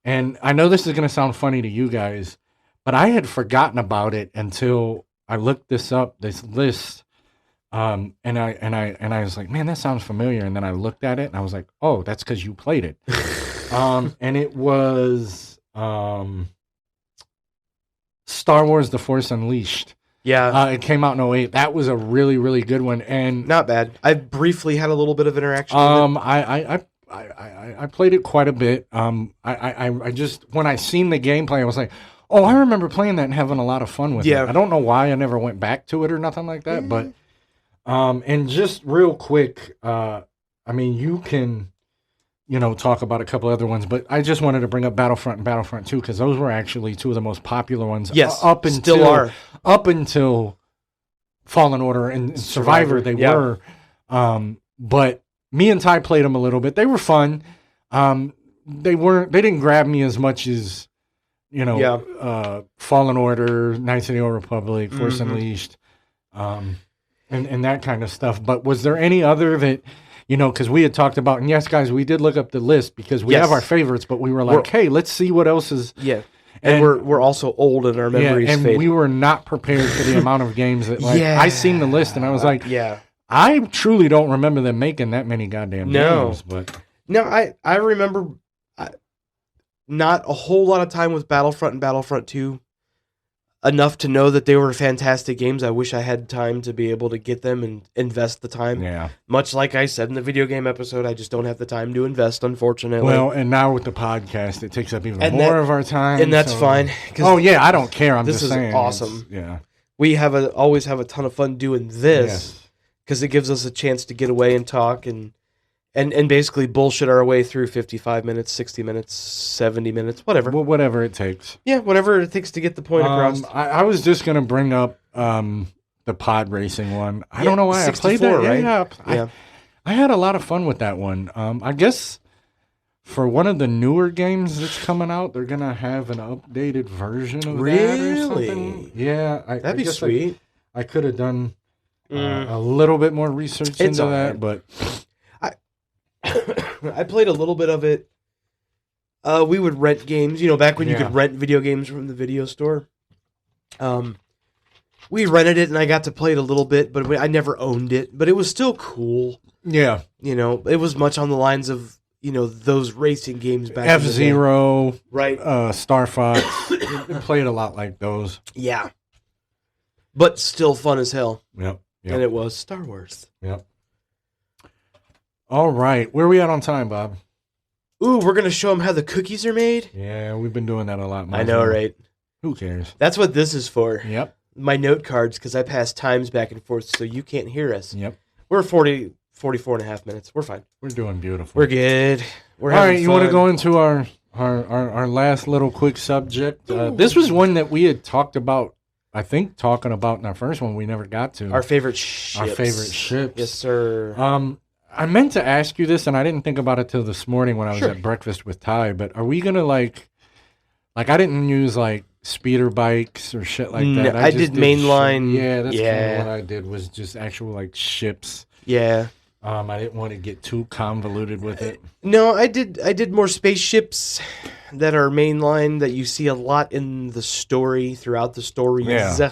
and I know this is going to sound funny to you guys, but I had forgotten about it until I looked this list. And I was like, man, that sounds familiar. And then I looked at it and I was like, oh, that's because you played it. And it was Star Wars: The Force Unleashed. Yeah. It came out in 2008. That was a really, really good one. And not bad. I briefly had a little bit of interaction with it. I played it quite a bit. I just, when I seen the gameplay, I was like, oh, I remember playing that and having a lot of fun with it. I don't know why I never went back to it or nothing like that, but and just real quick, I mean, you can, talk about a couple other ones, but I just wanted to bring up Battlefront and Battlefront 2 because those were actually two of the most popular ones. Yes, up until Fallen Order and Survivor they were. But me and Ty played them a little bit. They were fun. They didn't grab me as much as Fallen Order, Knights of the Old Republic, Force Unleashed, and that kind of stuff. But was there any other that, because we had talked about, and yes, guys, we did look up the list because we have our favorites, but we were like, hey, let's see what else is. Yeah. And we're also old and our memories fade. We were not prepared for the amount of games that, I seen the list and I was like, yeah. I truly don't remember them making that many goddamn games. But no, I remember not a whole lot of time with Battlefront and Battlefront 2. Enough to know that they were fantastic games. I wish I had time to be able to get them and invest the time. Yeah. Much like I said in the video game episode, I just don't have the time to invest, unfortunately. Well, and now with the podcast, it takes up even more of our time. And that's fine. Oh, yeah, I don't care. I'm just saying. This is awesome. Yeah. We always have a ton of fun doing this because it gives us a chance to get away and talk and basically bullshit our way through 55 minutes, 60 minutes, 70 minutes, whatever. Well, whatever it takes. Yeah, whatever it takes to get the point across. I was just going to bring up the pod racing one. I don't know why 64, I played that. Right? Yeah. I had a lot of fun with that one. I guess for one of the newer games that's coming out, they're going to have an updated version of that or something. Yeah. That'd be sweet. I could have done a little bit more research into that, but... I played a little bit of it. We would rent games, back when you could rent video games from the video store. We rented it, and I got to play it a little bit, but I never owned it. But it was still cool. Yeah. It was much on the lines of, those racing games back F-Zero, right? Star Fox. I played a lot like those. Yeah. But still fun as hell. Yep. And it was Star Wars. Yep. All right. Where are we at on time, Bob? Ooh, we're going to show them how the cookies are made? Yeah, we've been doing that a lot. I know, right? Who cares? That's what this is for. Yep. My note cards, because I pass times back and forth so you can't hear us. Yep. We're 44 and a half minutes. We're fine. We're doing beautiful. We're good. We're all having right, you fun. want to go into our last little quick subject? This was one that we had talked about I think, talking about in our first one, we never got to. Our favorite ships. Our favorite ships. Yes, sir. I meant to ask you this, and I didn't think about it till this morning when I was at breakfast with Ty, but are we going to, like, I didn't use, like, speeder bikes or shit like that. I did mainline. Yeah, that's kind of what I did, was just actual, like, ships. Yeah. I didn't want to get too convoluted with it. No, I did more spaceships that are mainline that you see a lot in the story, throughout the stories. Yeah.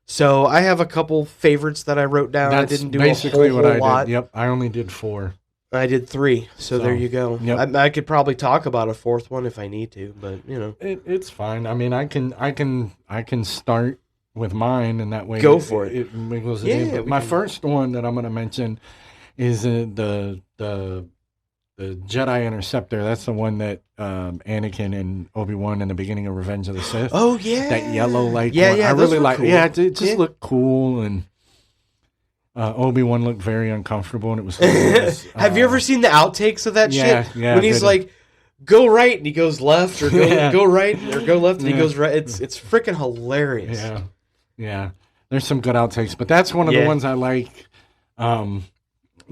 So I have a couple favorites that I wrote down. That's I didn't do basically a whole what I lot. did. Yep, I only did 4. I did 3, so there you go. Yep. I could probably talk about a 4th one if I need to, but you know, it's fine. I mean, I can start with mine, and that way go for it. It wiggles it in. But my first one that I'm going to mention is the Jedi Interceptor. That's the one that Anakin and Obi-Wan in the beginning of Revenge of the Sith. Oh yeah, that yellow light. Yeah, one. yeah. I really like. Cool. Yeah, it just looked cool, and Obi-Wan looked very uncomfortable, and it was. Have you ever seen the outtakes of that shit? Yeah. When he's like, "Go right," and he goes left, or go right, or go left, and he goes right. It's freaking hilarious. Yeah. There's some good outtakes, but that's one of the ones I like.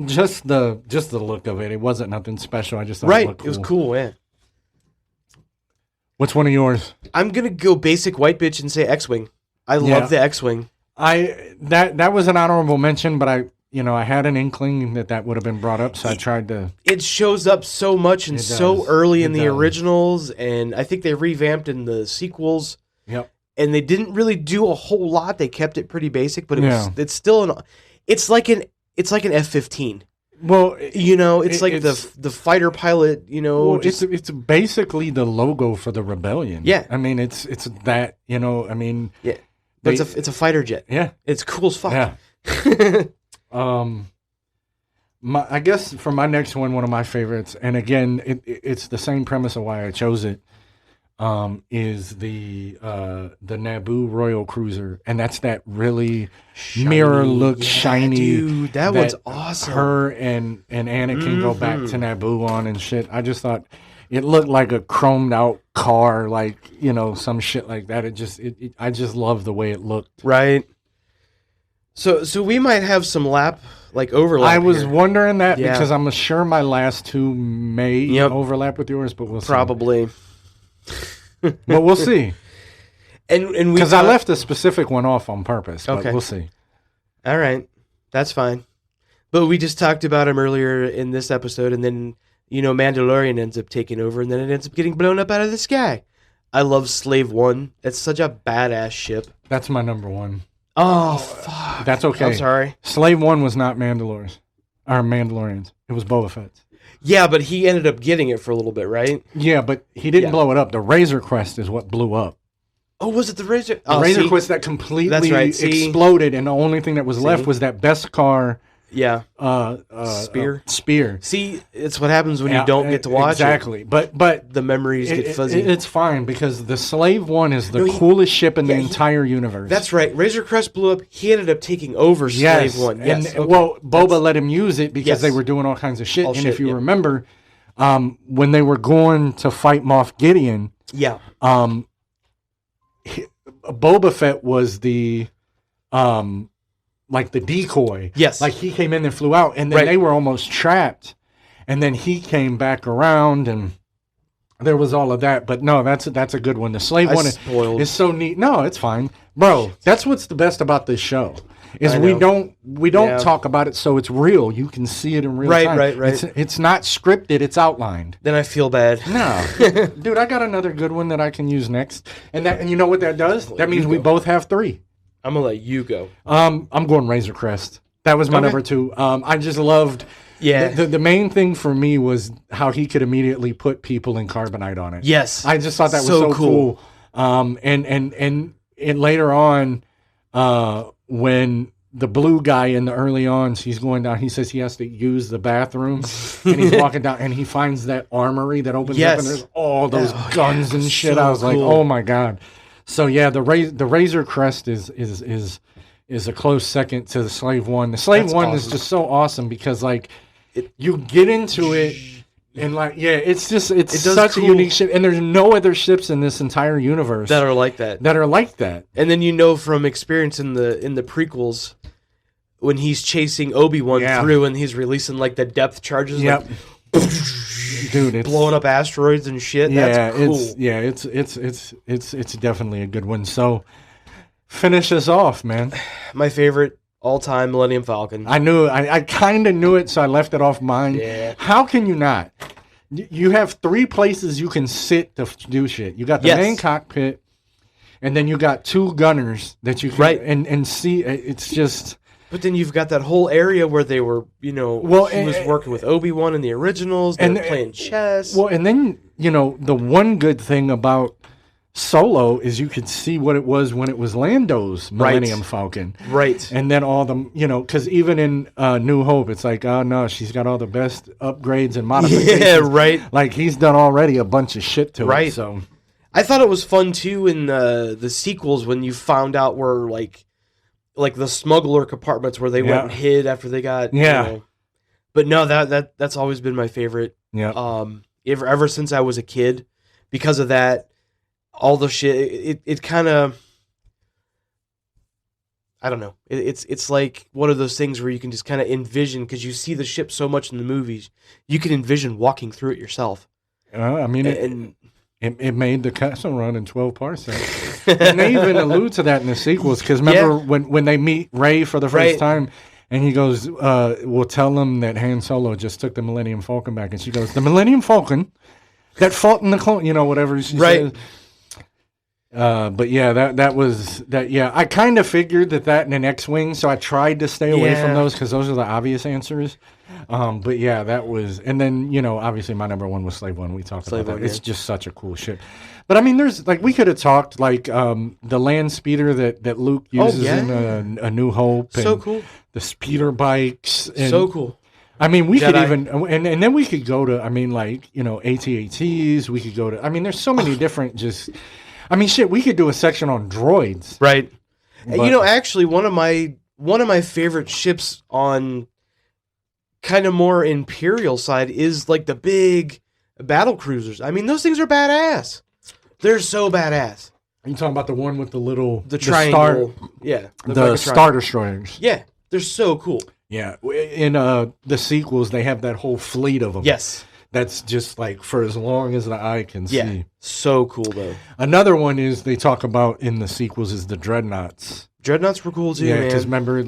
Just the look of it. It wasn't nothing special. I just thought it looked cool. It was cool. Yeah. What's one of yours? I'm gonna go basic white bitch and say X-wing. I love the X-wing. That was an honorable mention, but I had an inkling that would have been brought up, so I tried to. It shows up so much and so early in the originals, and I think they revamped in the sequels. Yep. And they didn't really do a whole lot. They kept it pretty basic, but it's still it's like an F-15. Well, it's like the fighter pilot. It's basically the logo for the rebellion. Yeah, I mean it's that. I mean, yeah, but it's a fighter jet. Yeah, it's cool as fuck. Yeah. I guess for my next one of my favorites, and again, it's the same premise of why I chose it. Is the Naboo Royal Cruiser, and that's that really mirror look shiny. Dude, that one's awesome. Her and Anakin go back to Naboo on and shit. I just thought it looked like a chromed out car, like some shit like that. I just love the way it looked. Right. So we might have some overlap. I was wondering that because I'm sure my last 2 may overlap with yours, but we'll see. Probably. But we'll see. And because I left a specific one off on purpose. But we'll see. All right, that's fine. But we just talked about him earlier in this episode, and then Mandalorian ends up taking over, and then it ends up getting blown up out of the sky. I love Slave One. It's such a badass ship. That's my number 1. Oh fuck. That's okay. I'm sorry. Slave One was not Mandalorians. It was Boba Fett's. Yeah, but he ended up getting it for a little bit, right? Yeah, but he didn't blow it up. The Razor Crest is what blew up. Oh, was it the Razor? The Razor Crest that completely exploded, and the only thing that was left was that Beskar. Yeah. Spear. See, it's what happens when you don't get to watch exactly. it. But the memories get fuzzy. It's fine because the Slave One is the coolest ship in the entire universe. That's right. Razor Crest blew up. He ended up taking over Slave One. Yes. And Boba let him use it because they were doing all kinds of shit. If you remember, when they were going to fight Moff Gideon, Boba Fett was the like the decoy. Yes. Like he came in and flew out, and then they were almost trapped. And then he came back around, and there was all of that. But no, that's a good one. The Slave One is so neat. No, it's fine. Bro, that's what's the best about this show. Is we don't talk about it so it's real. You can see it in real time. Right. It's not scripted, it's outlined. Then I feel bad. No. Dude, I got another good one that I can use next. And you know what that does? That means we both have 3. I'm gonna let you go. I'm going Razor Crest. That was my number 2. I just loved. Yeah. The main thing for me was how he could immediately put people in carbonite on it. Yes. I just thought that was so cool. And later on, when the blue guy in the early ons, he's going down, he says he has to use the bathroom, and he's walking down, and he finds that armory that opens up, and there's all those guns and shit. So I was like, oh my god. So yeah, the Razor Crest is a close second to the Slave One. The Slave One is just so awesome because you get into it, And it's such a unique ship, and there's no other ships in this entire universe that are like that. And then from experience in the prequels, when he's chasing Obi-Wan through and he's releasing like the depth charges, dude, it's blowing up asteroids and shit. Yeah, that's cool. It's definitely a good one. So finish us off, man. My favorite all-time Millennium Falcon. I kind of knew it, so I left it off mine. Yeah. How can you not? You have 3 places you can sit to do shit. You got the main cockpit, and then you got 2 gunners that you can and see. It's just. But then you've got that whole area where they were, he was working with Obi-Wan in the originals. They were playing chess. Well, and then the one good thing about Solo is you could see what it was when it was Lando's Millennium Falcon. Right. And then all the, because even in New Hope, it's like, oh no, she's got all the best upgrades and modifications. Yeah, right. Like he's done already a bunch of shit to it. So I thought it was fun too in the sequels when you found out where like the smuggler compartments where they went and hid after they got But no, that's always been my favorite. Yeah. Ever since I was a kid, because of that. All the shit, it kind of, I don't know. It's like one of those things where you can just kind of envision, because you see the ship so much in the movies, you can envision walking through it yourself. I mean, it made the castle run in 12 parsecs. And they even allude to that in the sequels, because remember when they meet Rey for the first time, and he goes, we'll tell them that Han Solo just took the Millennium Falcon back. And she goes, the Millennium Falcon that fought in the clone, whatever she says. But that was that. Yeah, I kind of figured that in an X-wing, so I tried to stay away from those because those are the obvious answers. But yeah, that was, and then obviously my number one was Slave One. We talked about that. It's just such a cool ship. But I mean, there's we could have talked the land speeder that Luke uses in A New Hope. And so cool. The speeder bikes. And, so cool. I mean, we could even, and then we could go to, AT-ATs. We could go to, there's so many different we could do a section on droids. Right. But, actually, one of my favorite ships on kind of more Imperial side is like the big battle cruisers. I mean, those things are badass. They're so badass. Are you talking about the one with the triangle? The Star Destroyers. Yeah, they're so cool. Yeah, in the sequels, they have that whole fleet of them. Yes. That's just for as long as the eye can see. So cool, though. Another one is they talk about in the sequels is the dreadnoughts. Dreadnoughts were cool, too, man. Yeah, because remember,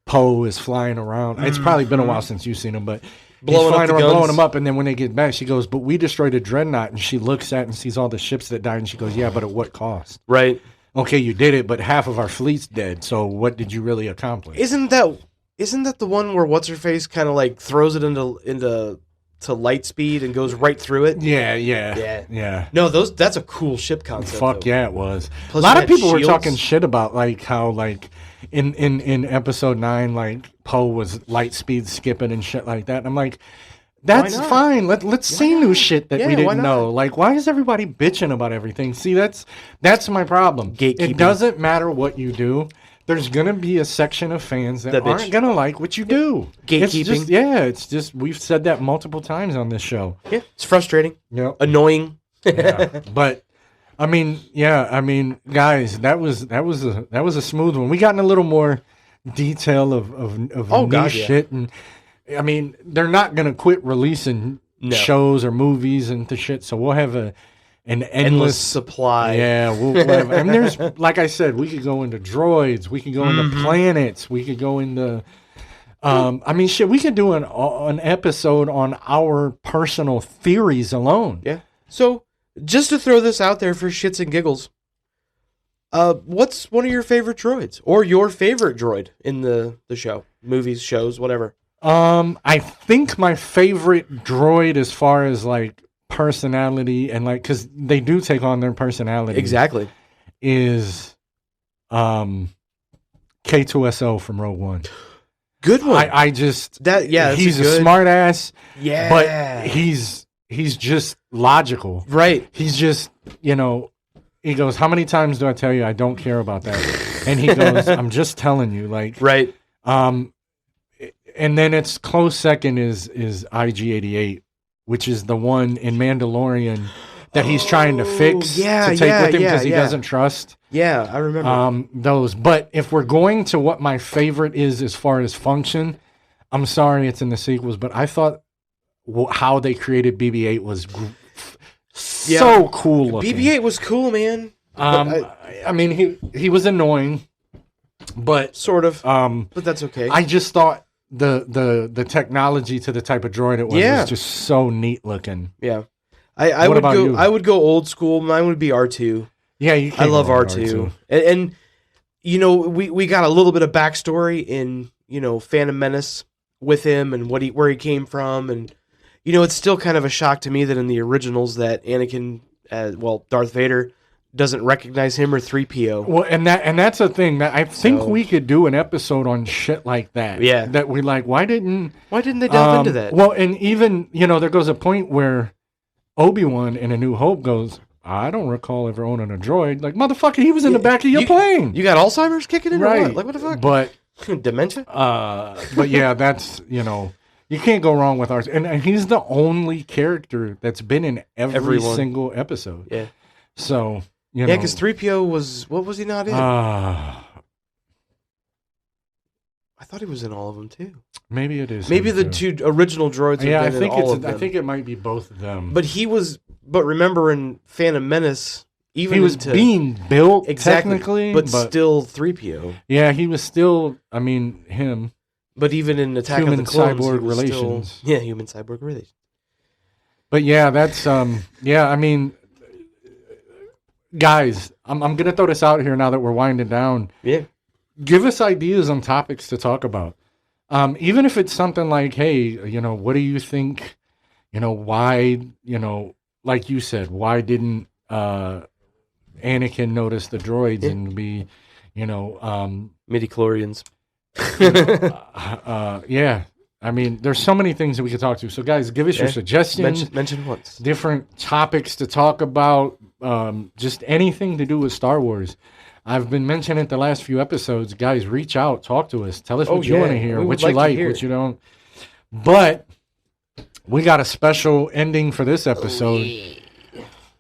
Poe is flying around. Mm-hmm. It's probably been a while since you've seen him, but he's flying around, blowing them up, and then when they get back, she goes, but we destroyed a dreadnought, and she looks at and sees all the ships that died, and she goes, yeah, but at what cost? Right. Okay, you did it, but half of our fleet's dead, so what did you really accomplish? Isn't that the one where What's-Her-Face kind of throws it into light speed and goes right through it? Yeah. No, that's a cool ship concept. Fuck though. Yeah, it was. Plus a lot of people were talking shit about how in episode 9 Poe was light speed skipping and shit like that. And I'm like, that's fine. Let's see new shit that we didn't know. Why is everybody bitching about everything? See, that's my problem. Gatekeeping. It doesn't matter what you do. There's going to be a section of fans that aren't going to like what you do. Gatekeeping. It's just, we've said that multiple times on this show. Yeah, it's frustrating. Yeah. Annoying. Yeah. But, guys, that was a smooth one. We got in a little more detail of niche shit. And, they're not going to quit releasing shows or movies and the shit, so we'll have an endless supply. Yeah, we'll have, there's, like I said, we could go into droids, we could go into planets, we could go into, we could do an episode on our personal theories alone. Yeah. So, just to throw this out there for shits and giggles, what's one of your favorite droids, or your favorite droid in the show, movies, shows, whatever? I think my favorite droid, as far as personality and because they do take on their personality exactly, is K2SO from Rogue One. Good one. I just he's a good smart ass. Yeah, but he's just logical. Right. He's just he goes, how many times do I tell you I don't care about that? And he goes, I'm just telling you, right. And then its close second is IG-88. which is the one in Mandalorian that he's trying to fix to take with him because he doesn't trust. Yeah, I remember. Those. But if we're going to what my favorite is as far as function, I'm sorry it's in the sequels, but I thought how they created BB-8 was so cool looking. BB-8 was cool, man. I mean, he was annoying, but sort of. But that's okay. I just thought the technology to the type of droid it was just so neat looking. Yeah. I would go old school. Mine would be R2. Yeah, I love R2. And you know, we got a little bit of backstory in, you know, Phantom Menace with him and where he came from, and you know, it's still kind of a shock to me that in the originals that Anakin, Darth Vader, doesn't recognize him or 3PO. Well, and that's a thing that I think we could do an episode on shit like that. Yeah, that we like. Why didn't they delve into that? Well, and even, you know, there goes a point where Obi-Wan in A New Hope goes, I don't recall ever owning a droid. Like, motherfucker, he was in the back of your plane. You got Alzheimer's kicking in, right? Or what? Like, what the fuck? But dementia. But yeah, that's, you know, you can't go wrong with ours. And he's the only character that's been in every single episode. Yeah. So, you know. Yeah, because 3PO what was he not in? I thought he was in all of them too. Maybe it is. Maybe the two original droids. Yeah, I think it might be both of them. But remember in Phantom Menace, even he was being built technically, but still 3PO. Yeah, he was still. I mean, him. But even in Attack of the Clones, cyborg relations. Human cyborg relations. But yeah, that's yeah. I mean, guys, I'm gonna throw this out here now that we're winding down. Yeah. Give us ideas on topics to talk about. Even if it's something like, hey, you know, what do you think, you know, why, you know, like you said, why didn't Anakin notice the droids and be, you know, midi-chlorians? Yeah. I mean, there's so many things that we could talk to. So, guys, give us your suggestions. Mention once. Different topics to talk about. Just anything to do with Star Wars. I've been mentioning it the last few episodes. Guys, reach out, talk to us. Tell us what you want to hear, what you like, what you don't. But we got a special ending for this episode.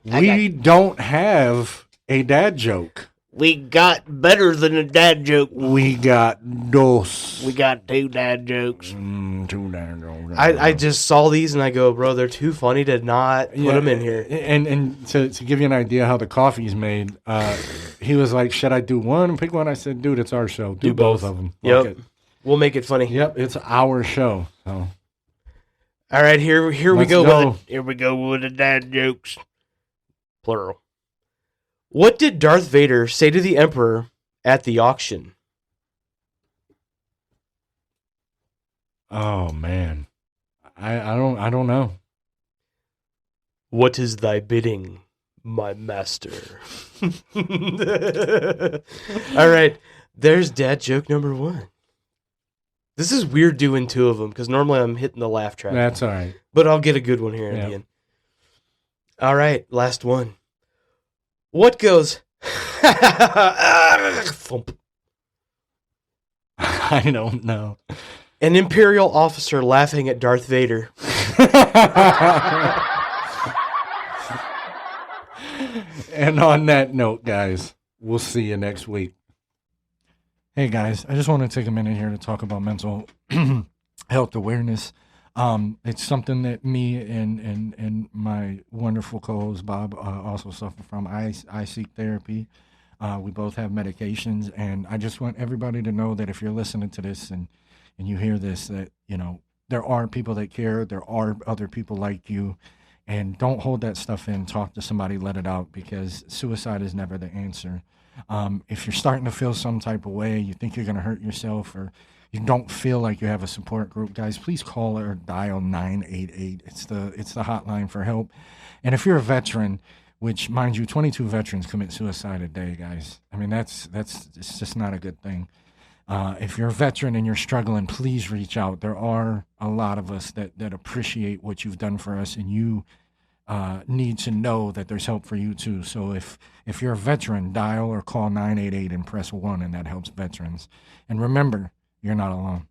We don't have a dad joke. We got better than a dad joke. We got dos. We got two dad jokes. Two dad jokes. I just saw these and I go, bro, they're too funny to not put them in here. And to give you an idea how the coffee's made, he was like, should I do one and pick one? I said, dude, it's our show. Do both of them. Yep. We'll make it funny. Yep, it's our show. So. All right, here we go. Here we go with the dad jokes. Plural. What did Darth Vader say to the Emperor at the auction? Oh man, I don't know. What is thy bidding, my master? All right, there's dad joke number one. This is weird doing two of them because normally I'm hitting the laugh track. That's all right, but I'll get a good one here at the end. All right, last one. What goes? Thump. I don't know. An Imperial officer laughing at Darth Vader. And on that note, guys, we'll see you next week. Hey, guys, I just want to take a minute here to talk about mental health awareness. It's something that me and my wonderful co-host Bob also suffer from. I seek therapy. We both have medications, and I just want everybody to know that if you're listening to this and you hear this, that, you know, there are people that care. There are other people like you, and don't hold that stuff in. Talk to somebody, let it out, because suicide is never the answer. If you're starting to feel some type of way, you think you're going to hurt yourself, or you don't feel like you have a support group, guys, please call or dial 988. It's the hotline for help. And if you're a veteran, which, mind you, 22 veterans commit suicide a day, guys. I mean, it's just not a good thing. If you're a veteran and you're struggling, please reach out. There are a lot of us that appreciate what you've done for us, and you need to know that there's help for you too. So if you're a veteran, dial or call 988 and press 1, and that helps veterans. And remember, you're not alone.